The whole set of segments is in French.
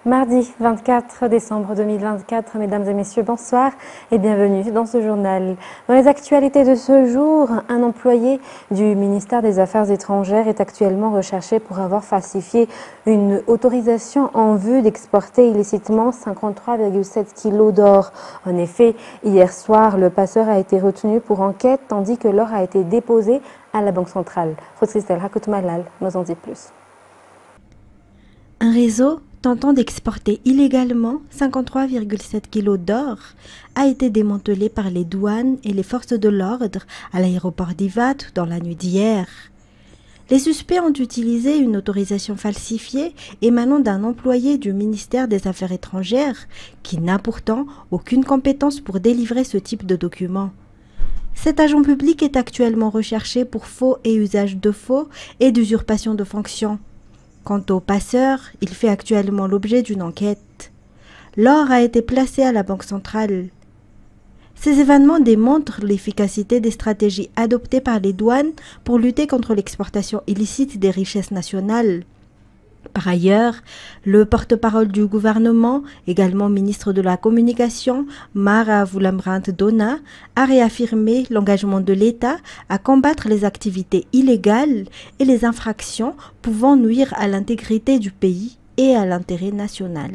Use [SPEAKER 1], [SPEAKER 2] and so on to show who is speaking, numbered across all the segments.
[SPEAKER 1] Mardi 24 décembre 2024, mesdames et messieurs, bonsoir et bienvenue dans ce journal. Dans les actualités de ce jour, un employé du ministère des Affaires étrangères est actuellement recherché pour avoir falsifié une autorisation en vue d'exporter illicitement 53,7 kg d'or. En effet, hier soir, le passeur a été retenu pour enquête tandis que l'or a été déposé à la Banque centrale. Christelle Hakoutmalal nous en dit plus.
[SPEAKER 2] Un réseau tentant d'exporter illégalement 53,7 kg d'or a été démantelé par les douanes et les forces de l'ordre à l'aéroport d'Ivat dans la nuit d'hier. Les suspects ont utilisé une autorisation falsifiée émanant d'un employé du ministère des Affaires étrangères qui n'a pourtant aucune compétence pour délivrer ce type de document. Cet agent public est actuellement recherché pour faux et usage de faux et d'usurpation de fonction. Quant au passeur, il fait actuellement l'objet d'une enquête. L'or a été placé à la Banque centrale. Ces événements démontrent l'efficacité des stratégies adoptées par les douanes pour lutter contre l'exportation illicite des richesses nationales. Par ailleurs, le porte-parole du gouvernement, également ministre de la Communication, Mara Woulambrand Dona, a réaffirmé l'engagement de l'État à combattre les activités illégales et les infractions pouvant nuire à l'intégrité du pays et à l'intérêt national.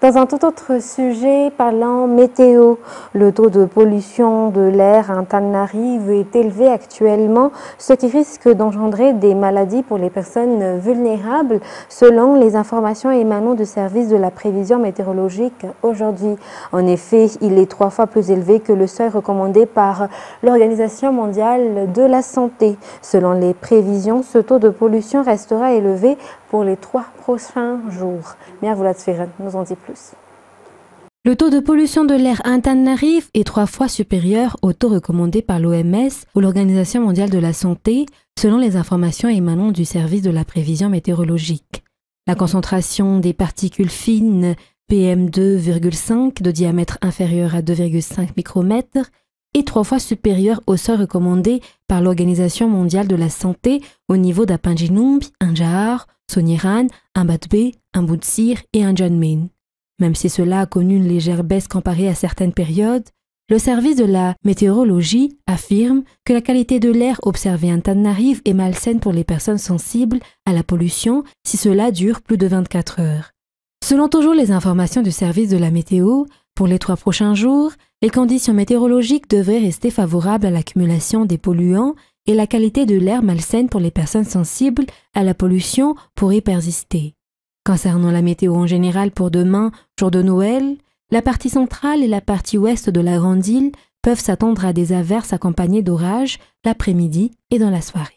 [SPEAKER 1] Dans un tout autre sujet, parlant météo, le taux de pollution de l'air à Antananarive est élevé actuellement, ce qui risque d'engendrer des maladies pour les personnes vulnérables, selon les informations émanant du service de la prévision météorologique aujourd'hui. En effet, il est 3 fois plus élevé que le seuil recommandé par l'Organisation mondiale de la santé. Selon les prévisions, ce taux de pollution restera élevé pour les 3 prochains jours. Mia Voulat-Sferen nous en dit plus.
[SPEAKER 3] Le taux de pollution de l'air à Antananarive est 3 fois supérieur au taux recommandé par l'OMS ou l'Organisation mondiale de la santé, selon les informations émanant du service de la prévision météorologique. La concentration des particules fines PM2,5 de diamètre inférieur à 2,5 micromètres est 3 fois supérieure au seuil recommandé par l'Organisation mondiale de la santé au niveau d'Apinginumbi, Anjahar, Soniran, Ambatbe, Amboutsir et Anjanmin. Même si cela a connu une légère baisse comparée à certaines périodes, le service de la météorologie affirme que la qualité de l'air observée à Antananarive est malsaine pour les personnes sensibles à la pollution si cela dure plus de 24 heures. Selon toujours les informations du service de la météo, pour les 3 prochains jours, les conditions météorologiques devraient rester favorables à l'accumulation des polluants et la qualité de l'air malsaine pour les personnes sensibles à la pollution pourrait persister. Concernant la météo en général pour demain, jour de Noël, la partie centrale et la partie ouest de la Grande Île peuvent s'attendre à des averses accompagnées d'orages l'après-midi et dans la soirée.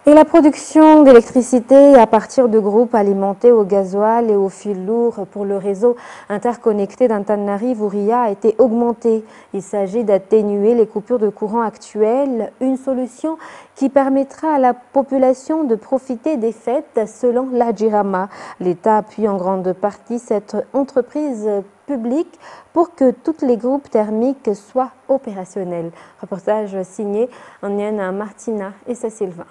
[SPEAKER 1] Et la production d'électricité à partir de groupes alimentés au gasoil et au fil lourd pour le réseau interconnecté d'Antananarive-Ouria a été augmentée. Il s'agit d'atténuer les coupures de courant actuelles, une solution qui permettra à la population de profiter des fêtes selon la Jirama. L'État appuie en grande partie cette entreprise publique pour que tous les groupes thermiques soient opérationnels. Reportage signé Anienne Martina et Sylvain.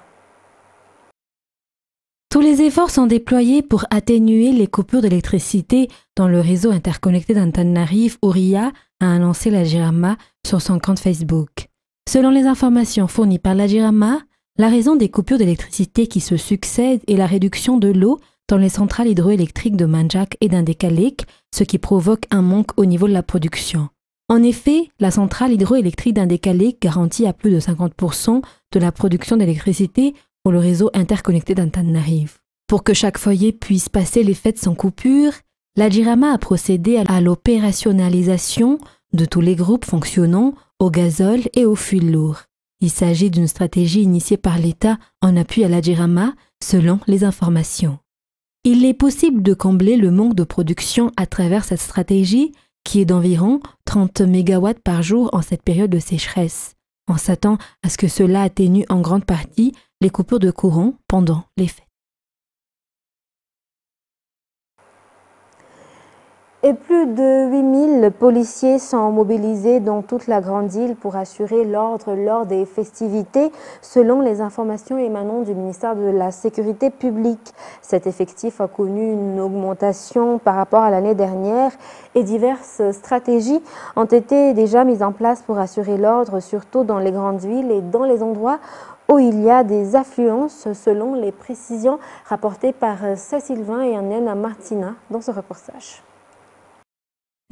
[SPEAKER 3] Tous les efforts sont déployés pour atténuer les coupures d'électricité dans le réseau interconnecté d'Antananarive-Ouria, a annoncé la Jirama sur son compte Facebook. Selon les informations fournies par la Jirama, la raison des coupures d'électricité qui se succèdent est la réduction de l'eau dans les centrales hydroélectriques de Manjak et d'Indekalek, ce qui provoque un manque au niveau de la production. En effet, la centrale hydroélectrique d'Indekalek garantit à plus de 50% de la production d'électricité pour le réseau interconnecté d'Antananarive. Pour que chaque foyer puisse passer les fêtes sans coupure, la Jirama a procédé à l'opérationnalisation de tous les groupes fonctionnant au gazole et au fil lourd. Il s'agit d'une stratégie initiée par l'État en appui à la Jirama, selon les informations. Il est possible de combler le manque de production à travers cette stratégie, qui est d'environ 30 MW par jour en cette période de sécheresse. On s'attend à ce que cela atténue en grande partie les coupures de courant pendant les fêtes.
[SPEAKER 1] Et plus de 8000 policiers sont mobilisés dans toute la grande île pour assurer l'ordre lors des festivités, selon les informations émanant du ministère de la Sécurité publique. Cet effectif a connu une augmentation par rapport à l'année dernière et diverses stratégies ont été déjà mises en place pour assurer l'ordre, surtout dans les grandes villes et dans les endroits où il y a des affluences, selon les précisions rapportées par Saint-Sylvain et Annette Martina dans ce reportage.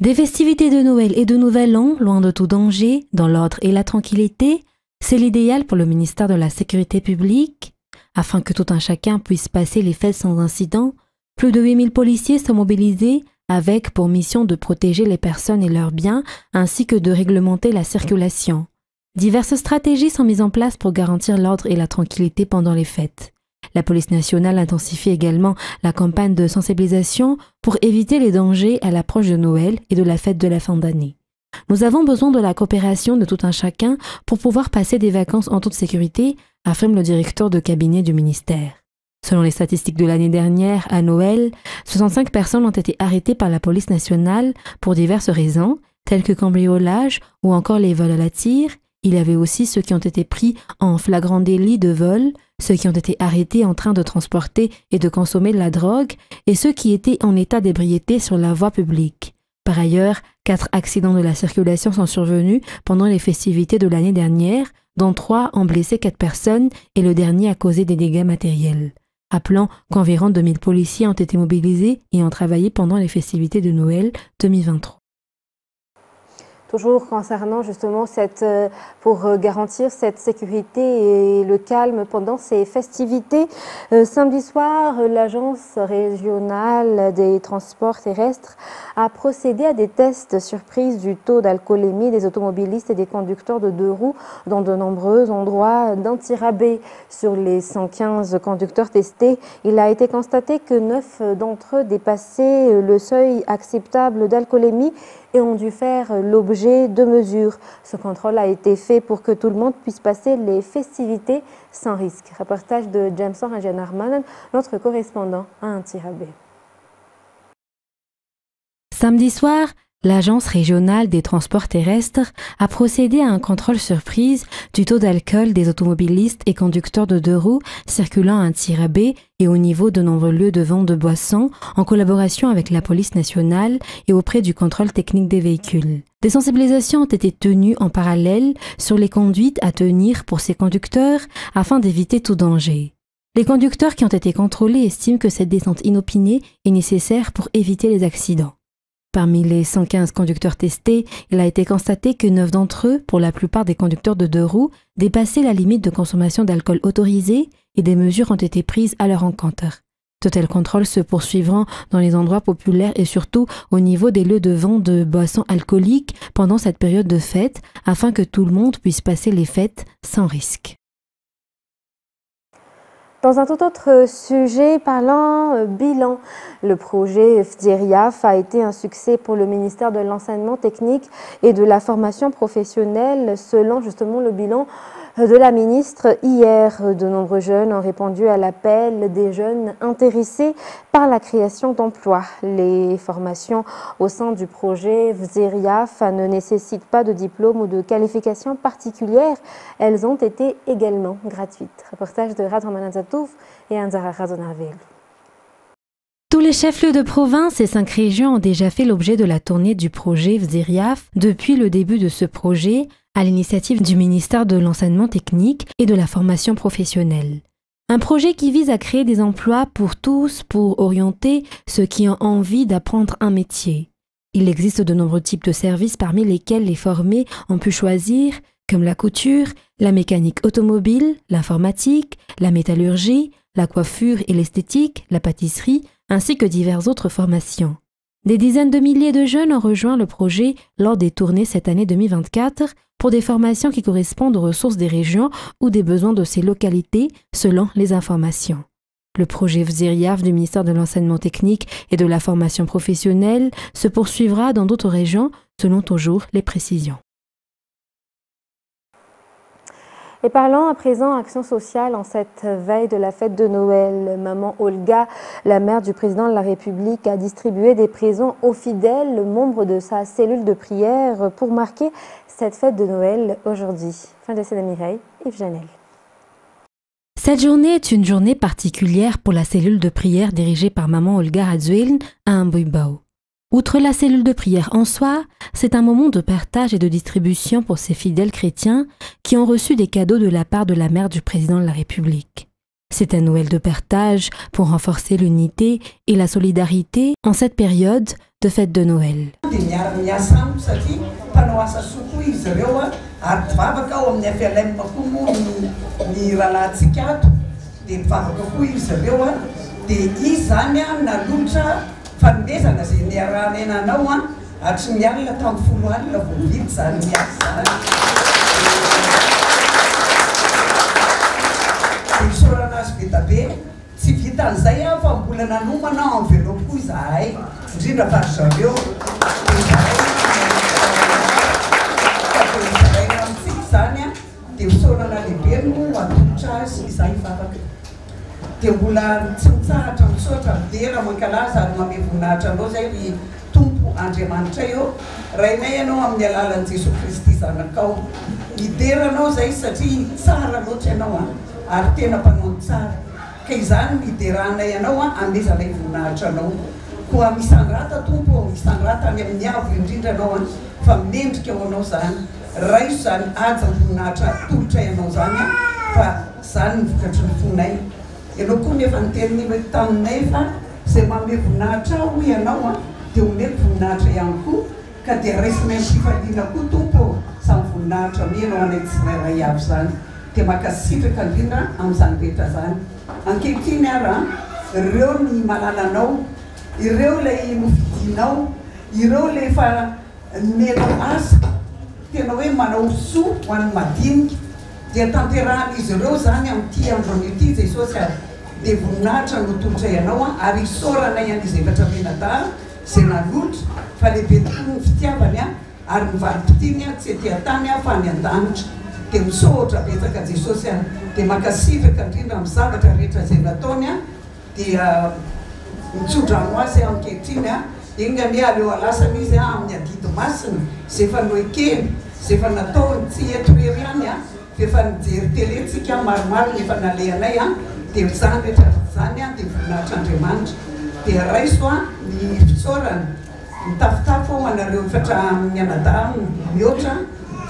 [SPEAKER 3] Des festivités de Noël et de Nouvel An, loin de tout danger, dans l'ordre et la tranquillité, c'est l'idéal pour le ministère de la Sécurité publique. Afin que tout un chacun puisse passer les fêtes sans incident, plus de 8000 policiers sont mobilisés avec pour mission de protéger les personnes et leurs biens ainsi que de réglementer la circulation. Diverses stratégies sont mises en place pour garantir l'ordre et la tranquillité pendant les fêtes. La police nationale intensifie également la campagne de sensibilisation pour éviter les dangers à l'approche de Noël et de la fête de la fin d'année. Nous avons besoin de la coopération de tout un chacun pour pouvoir passer des vacances en toute sécurité, affirme le directeur de cabinet du ministère. Selon les statistiques de l'année dernière, à Noël, 65 personnes ont été arrêtées par la police nationale pour diverses raisons, telles que cambriolage ou encore les vols à la tire. Il y avait aussi ceux qui ont été pris en flagrant délit de vol, ceux qui ont été arrêtés en train de transporter et de consommer de la drogue, et ceux qui étaient en état d'ébriété sur la voie publique. Par ailleurs, 4 accidents de la circulation sont survenus pendant les festivités de l'année dernière, dont 3 ont blessé 4 personnes et le dernier a causé des dégâts matériels. Rappelons qu'environ 2000 policiers ont été mobilisés et ont travaillé pendant les festivités de Noël 2023.
[SPEAKER 1] Toujours concernant justement pour garantir cette sécurité et le calme pendant ces festivités. Samedi soir, l'Agence régionale des transports terrestres a procédé à des tests surprises du taux d'alcoolémie des automobilistes et des conducteurs de 2 roues dans de nombreux endroits d'Antirabé. Sur les 115 conducteurs testés, il a été constaté que 9 d'entre eux dépassaient le seuil acceptable d'alcoolémie et ont dû faire l'objet de mesures. Ce contrôle a été fait pour que tout le monde puisse passer les festivités sans risque. Reportage de Jameson Rajanarman, notre correspondant à Antirabé.
[SPEAKER 3] Samedi soir, l'Agence régionale des transports terrestres a procédé à un contrôle surprise du taux d'alcool des automobilistes et conducteurs de 2 roues circulant à Antirabé et au niveau de nombreux lieux de vente de boissons en collaboration avec la police nationale et auprès du contrôle technique des véhicules. Des sensibilisations ont été tenues en parallèle sur les conduites à tenir pour ces conducteurs afin d'éviter tout danger. Les conducteurs qui ont été contrôlés estiment que cette descente inopinée est nécessaire pour éviter les accidents. Parmi les 115 conducteurs testés, il a été constaté que 9 d'entre eux, pour la plupart des conducteurs de 2 roues, dépassaient la limite de consommation d'alcool autorisée et des mesures ont été prises à leur encontre. De tels contrôles se poursuivront dans les endroits populaires et surtout au niveau des lieux de vente de boissons alcooliques pendant cette période de fête afin que tout le monde puisse passer les fêtes sans risque.
[SPEAKER 1] Dans un tout autre sujet, parlant bilan, le projet FDIRIAF a été un succès pour le ministère de l'Enseignement technique et de la formation professionnelle, selon justement le bilan de la ministre hier. De nombreux jeunes ont répondu à l'appel des jeunes intéressés par la création d'emplois. Les formations au sein du projet FDIRIAF ne nécessitent pas de diplôme ou de qualification particulière. Elles ont été également gratuites. Reportage de Radhaman Zatouf et Anzara Razonarvel.
[SPEAKER 3] Tous les chefs-lieux de province et 5 régions ont déjà fait l'objet de la tournée du projet FDIRIAF depuis le début de ce projet, à l'initiative du ministère de l'Enseignement technique et de la formation professionnelle. Un projet qui vise à créer des emplois pour tous pour orienter ceux qui ont envie d'apprendre un métier. Il existe de nombreux types de services parmi lesquels les formés ont pu choisir, comme la couture, la mécanique automobile, l'informatique, la métallurgie, la coiffure et l'esthétique, la pâtisserie, ainsi que diverses autres formations. Des dizaines de milliers de jeunes ont rejoint le projet lors des tournées cette année 2024 pour des formations qui correspondent aux ressources des régions ou des besoins de ces localités selon les informations. Le projet FDIRIAF du ministère de l'Enseignement technique et de la formation professionnelle se poursuivra dans d'autres régions selon toujours les précisions.
[SPEAKER 1] Et parlons à présent action sociale en cette veille de la fête de Noël. Maman Olga, la mère du président de la République, a distribué des présents aux fidèles, membres de sa cellule de prière, pour marquer cette fête de Noël aujourd'hui. Fin de scène Mireille, Yves Janel.
[SPEAKER 3] Cette journée est une journée particulière pour la cellule de prière dirigée par Maman Olga Radzuiln à Ambuibao. Outre la cellule de prière en soi, c'est un moment de partage et de distribution pour ces fidèles chrétiens qui ont reçu des cadeaux de la part de la mère du président de la République. C'est un Noël de partage pour renforcer l'unité et la solidarité en cette période de fête de Noël.
[SPEAKER 4] Fandesana zay niarahana enanao hatry ny alina tamin'ny folo alina vao mividy zany miasa zany. Isaorana azy be dabe tsy vitan'izay fa mbola nanomana enveloppe koa izahay indrindra fa zareo amitsika zany dia isaorana lehibe no atolotra azy izahay vavaka. Dia mbola tsy mitsahatra misaotra midera mankalaza ary manome voninahitra anao zay ry Tompo Andriamanitra eo rainay ianao amin'ny alalan'i Jesosy Kristy zanakao. Lideranao zay satria tsara loatra ianao ary tena mpanao tsara. Ka izany lideranay ianao amezanay voninahitra anao. Koa misandrata Tompo, misandrata any amin'ny avo indrindra anao fa mendrika eo anao zany. Raiso zany aja voninahitra tolotra ianao zany fa zany ny vokatry ny fonay. Ianao koa nefa niteniny hoe taminay fa izay manome voninahitra hoy ianao dia omeko voninahitra ihany koa ka dia raisinay am-pifaliana koa Tompo samy voninahitra mianao anay tsirairay avy zany. Dia makasitraka indrindra amin'izany rehetra zany. Ankehitriny ary ireo ny malalanao, ireo ilay nofidinao, ireo ilay efa menao asa tena hoe manao soa ho an'ny madinika. Dia tanterahan'izy ireo zany amin'ity androny ity Jesosy dia voninahitra no tolotra ianao ary isaorana ian'izy efatra menadara izay nalotra fa lehibe tokoa ny fitiavany ary ny valim-pitiny tsy ety an-tany fa ny an-danitra. Dia misaotra betsaka Jesosy dia makasitraka indrindra amin'ny zavatra rehetra izay nataony dia mitsodrano azy ankehitriny iny anie aleo alasana izy amin'ny adidy masina izay efa noekeny izay efa nataony tsy eto rery ihany efa nijery teletsika maromaro nefa nalehanay dia zany rehetra zany dia voninahitran'Andriamanitra. Dia raiso ny fitsaorany mitafitafo anareo efatra mianadahy mihoatra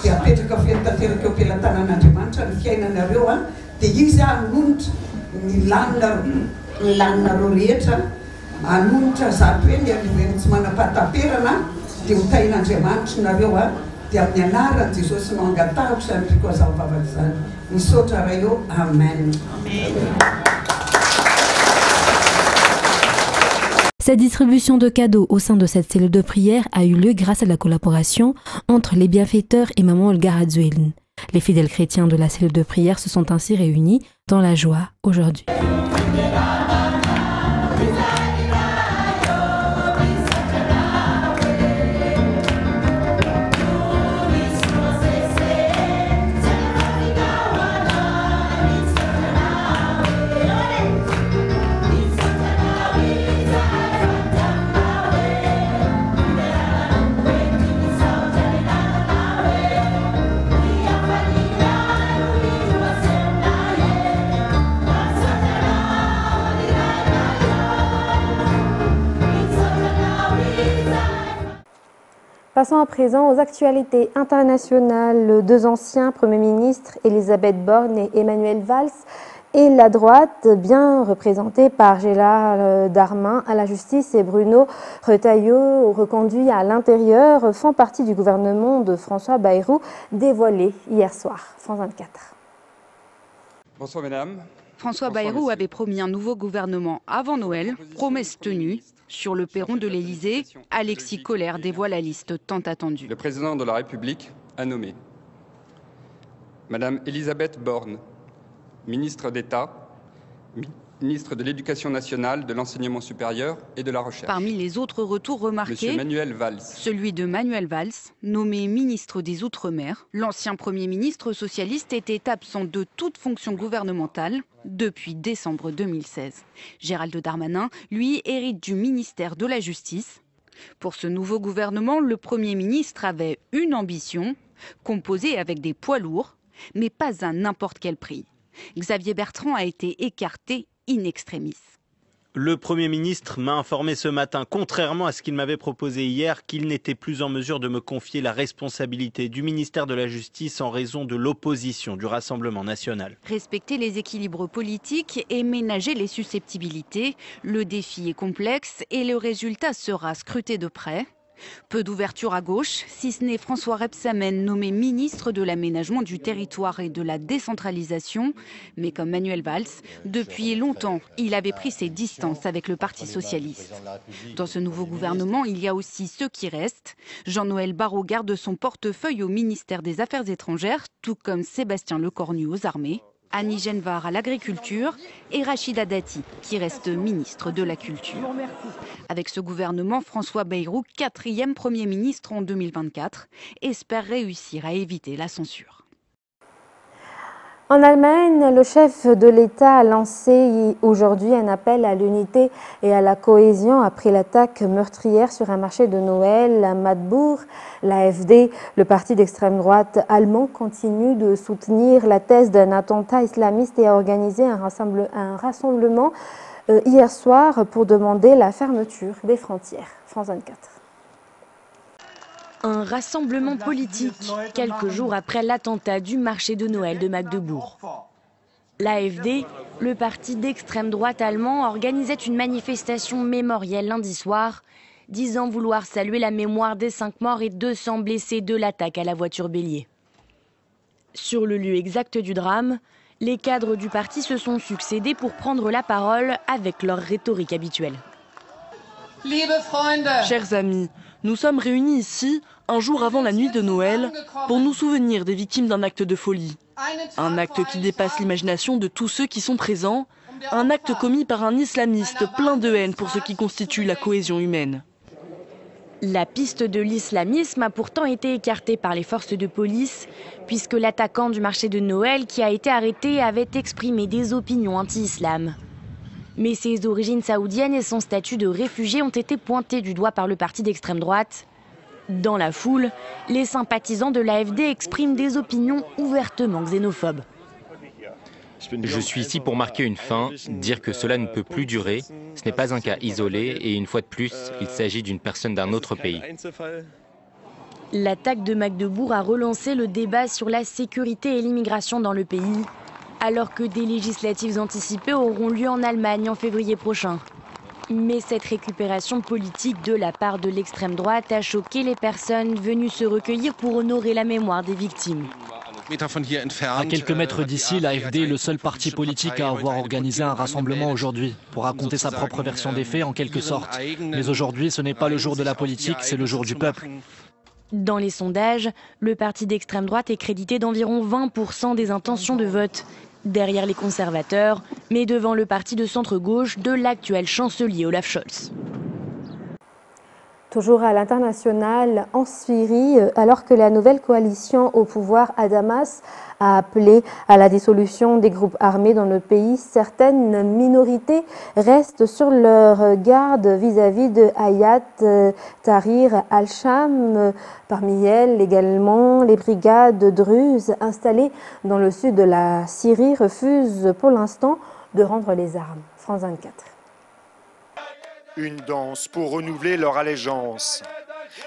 [SPEAKER 4] dia apetraka feno tanteraka eo am-pelantanan'Andriamanitra ny fiainanareo dia izy anonotra ny laninareo rehetra anonotra zato hoe ny arivoeny tsy manam-pahataperana dia hotain'Andriamanitra nareo dia amin'ny anaran'i Jesosy no angatahako izany triko azaho vavaka izany. Misaotra ray eo. Amen.
[SPEAKER 3] Cette distribution de cadeaux au sein de cette cellule de prière a eu lieu grâce à la collaboration entre les bienfaiteurs et Maman Olga Radzuiln. Les fidèles chrétiens de la cellule de prière se sont ainsi réunis dans la joie aujourd'hui.
[SPEAKER 1] Passons à présent aux actualités internationales. Deux anciens premiers ministres, Elisabeth Borne et Emmanuel Valls, et la droite, bien représentée par Gérald Darmanin à la justice et Bruno Retailleau, reconduit à l'intérieur, font partie du gouvernement de François Bayrou, dévoilé hier soir. France 24.
[SPEAKER 5] Bonsoir mesdames.
[SPEAKER 6] François Bayrou avait promis un nouveau gouvernement avant Noël, promesse tenue. Sur le perron de l'Élysée, Alexis Kohler dévoile la liste tant attendue.
[SPEAKER 5] Le président de la République a nommé Madame Elisabeth Borne, ministre d'État, ministre de l'Éducation nationale, de l'Enseignement supérieur et de la Recherche.
[SPEAKER 6] Parmi les autres retours remarqués,
[SPEAKER 5] Monsieur Manuel Valls.
[SPEAKER 6] Celui de Manuel Valls, nommé ministre des Outre-mer. L'ancien Premier ministre socialiste était absent de toute fonction gouvernementale depuis décembre 2016. Gérald Darmanin, lui, hérite du ministère de la Justice. Pour ce nouveau gouvernement, le Premier ministre avait une ambition, composée avec des poids lourds, mais pas à n'importe quel prix. Xavier Bertrand a été écarté in extremis.
[SPEAKER 7] Le Premier ministre m'a informé ce matin, contrairement à ce qu'il m'avait proposé hier, qu'il n'était plus en mesure de me confier la responsabilité du ministère de la Justice en raison de l'opposition du Rassemblement national.
[SPEAKER 6] Respecter les équilibres politiques et ménager les susceptibilités, le défi est complexe et le résultat sera scruté de près. Peu d'ouverture à gauche, si ce n'est François Rebsamen, nommé ministre de l'aménagement du territoire et de la décentralisation. Mais comme Manuel Valls, depuis longtemps, il avait pris ses distances avec le Parti socialiste. Dans ce nouveau gouvernement, il y a aussi ceux qui restent. Jean-Noël Barrot garde son portefeuille au ministère des Affaires étrangères, tout comme Sébastien Lecornu aux armées. Annie Genvar à l'agriculture et Rachida Dati qui reste ministre de la Culture. Avec ce gouvernement, François Bayrou, 4e Premier ministre en 2024, espère réussir à éviter la censure.
[SPEAKER 1] En Allemagne, le chef de l'État a lancé aujourd'hui un appel à l'unité et à la cohésion après l'attaque meurtrière sur un marché de Noël à Magdebourg. L'AfD, le parti d'extrême droite allemand, continue de soutenir la thèse d'un attentat islamiste et a organisé un rassemblement hier soir pour demander la fermeture des frontières. France 24.
[SPEAKER 8] Un rassemblement politique quelques jours après l'attentat du marché de Noël de Magdebourg. L'AfD, le parti d'extrême droite allemand, organisait une manifestation mémorielle lundi soir, disant vouloir saluer la mémoire des 5 morts et 200 blessés de l'attaque à la voiture bélier. Sur le lieu exact du drame, les cadres du parti se sont succédés pour prendre la parole avec leur rhétorique habituelle.
[SPEAKER 9] Chers amis, nous sommes réunis ici, un jour avant la nuit de Noël, pour nous souvenir des victimes d'un acte de folie. Un acte qui dépasse l'imagination de tous ceux qui sont présents, un acte commis par un islamiste plein de haine pour ce qui constitue la cohésion humaine.
[SPEAKER 8] La piste de l'islamisme a pourtant été écartée par les forces de police, puisque l'attaquant du marché de Noël qui a été arrêté avait exprimé des opinions anti-islam. Mais ses origines saoudiennes et son statut de réfugié ont été pointés du doigt par le parti d'extrême droite. Dans la foule, les sympathisants de l'AfD expriment des opinions ouvertement xénophobes.
[SPEAKER 10] Je suis ici pour marquer une fin, dire que cela ne peut plus durer. Ce n'est pas un cas isolé et une fois de plus, il s'agit d'une personne d'un autre pays.
[SPEAKER 8] L'attaque de Magdebourg a relancé le débat sur la sécurité et l'immigration dans le pays, alors que des législatives anticipées auront lieu en Allemagne en février prochain. Mais cette récupération politique de la part de l'extrême droite a choqué les personnes venues se recueillir pour honorer la mémoire des victimes.
[SPEAKER 11] À quelques mètres d'ici, l'AfD est le seul parti politique à avoir organisé un rassemblement aujourd'hui pour raconter sa propre version des faits en quelque sorte. Mais aujourd'hui, ce n'est pas le jour de la politique, c'est le jour du peuple.
[SPEAKER 8] Dans les sondages, le parti d'extrême droite est crédité d'environ 20% des intentions de vote, derrière les conservateurs, mais devant le parti de centre-gauche de l'actuel chancelier Olaf Scholz.
[SPEAKER 1] Toujours à l'international, en Syrie, alors que la nouvelle coalition au pouvoir à Damas a appelé à la dissolution des groupes armés dans le pays, certaines minorités restent sur leur garde vis-à-vis de Hayat Tahrir al-Sham. Parmi elles, également, les brigades druzes installées dans le sud de la Syrie refusent pour l'instant de rendre les armes. France 24.
[SPEAKER 12] Une danse pour renouveler leur allégeance.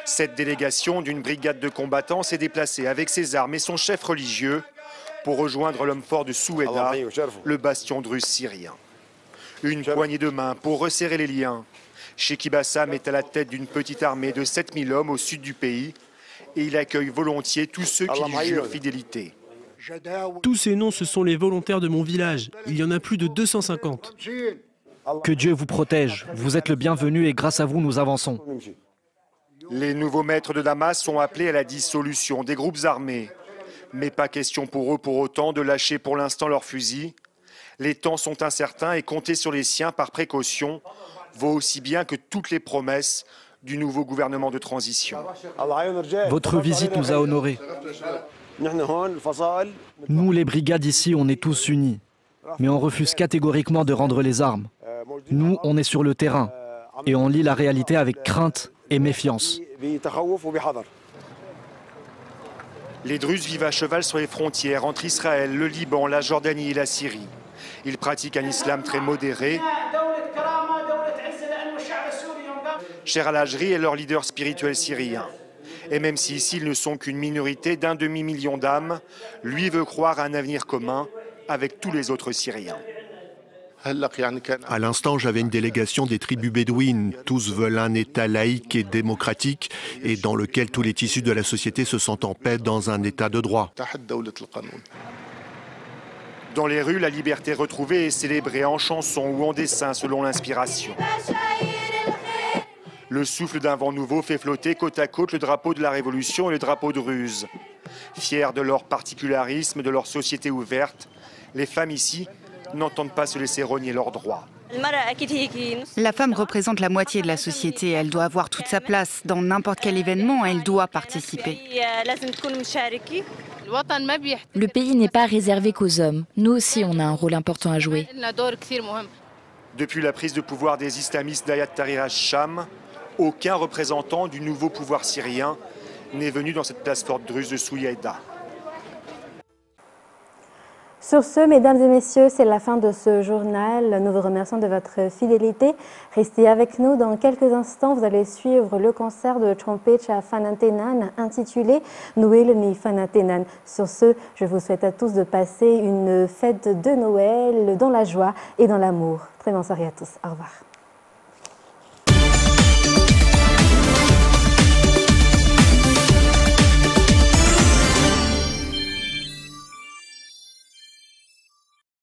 [SPEAKER 12] Cette délégation d'une brigade de combattants s'est déplacée avec ses armes et son chef religieux pour rejoindre l'homme fort de Soueda, le bastion druze syrien. Une poignée de main pour resserrer les liens. Sheikh Bassam est à la tête d'une petite armée de 7000 hommes au sud du pays et il accueille volontiers tous ceux qui lui jurent fidélité.
[SPEAKER 13] Tous ces noms, ce sont les volontaires de mon village. Il y en a plus de 250.
[SPEAKER 11] Que Dieu vous protège. Vous êtes le bienvenu et grâce à vous, nous avançons.
[SPEAKER 12] Les nouveaux maîtres de Damas sont appelés à la dissolution des groupes armés. Mais pas question pour eux pour autant de lâcher pour l'instant leurs fusils. Les temps sont incertains et compter sur les siens par précaution vaut aussi bien que toutes les promesses du nouveau gouvernement de transition.
[SPEAKER 11] Votre visite nous a honorés. Nous, les brigades ici, on est tous unis. Mais on refuse catégoriquement de rendre les armes. Nous, on est sur le terrain. Et on lit la réalité avec crainte et méfiance.
[SPEAKER 12] Les Druzes vivent à cheval sur les frontières entre Israël, le Liban, la Jordanie et la Syrie. Ils pratiquent un islam très modéré. Cher al-Hajri est leur leader spirituel syrien. Et même si ici ils ne sont qu'une minorité d'1 demi-million d'âmes, lui veut croire à un avenir commun avec tous les autres Syriens.
[SPEAKER 14] À l'instant, j'avais une délégation des tribus bédouines. Tous veulent un État laïque et démocratique et dans lequel tous les tissus de la société se sentent en paix dans un État de droit.
[SPEAKER 12] Dans les rues, la liberté retrouvée est célébrée en chansons ou en dessins selon l'inspiration. Le souffle d'un vent nouveau fait flotter côte à côte le drapeau de la Révolution et le drapeau druze. Fiers de leur particularisme, de leur société ouverte, les femmes ici n'entendent pas se laisser rogner leurs droits.
[SPEAKER 15] La femme représente la moitié de la société. Elle doit avoir toute sa place. Dans n'importe quel événement, elle doit participer.
[SPEAKER 16] Le pays n'est pas réservé qu'aux hommes. Nous aussi, on a un rôle important à jouer.
[SPEAKER 12] Depuis la prise de pouvoir des islamistes d'Ayat Tahrir al-Sham, aucun représentant du nouveau pouvoir syrien n'est venu dans cette place forte druze de Souyaïda.
[SPEAKER 1] Sur ce, mesdames et messieurs, c'est la fin de ce journal. Nous vous remercions de votre fidélité. Restez avec nous. Dans quelques instants, vous allez suivre le concert de Trompecha Fanatenan intitulé Noël ni Fanatenan. Sur ce, je vous souhaite à tous de passer une fête de Noël dans la joie et dans l'amour. Très bonne soirée à tous. Au revoir.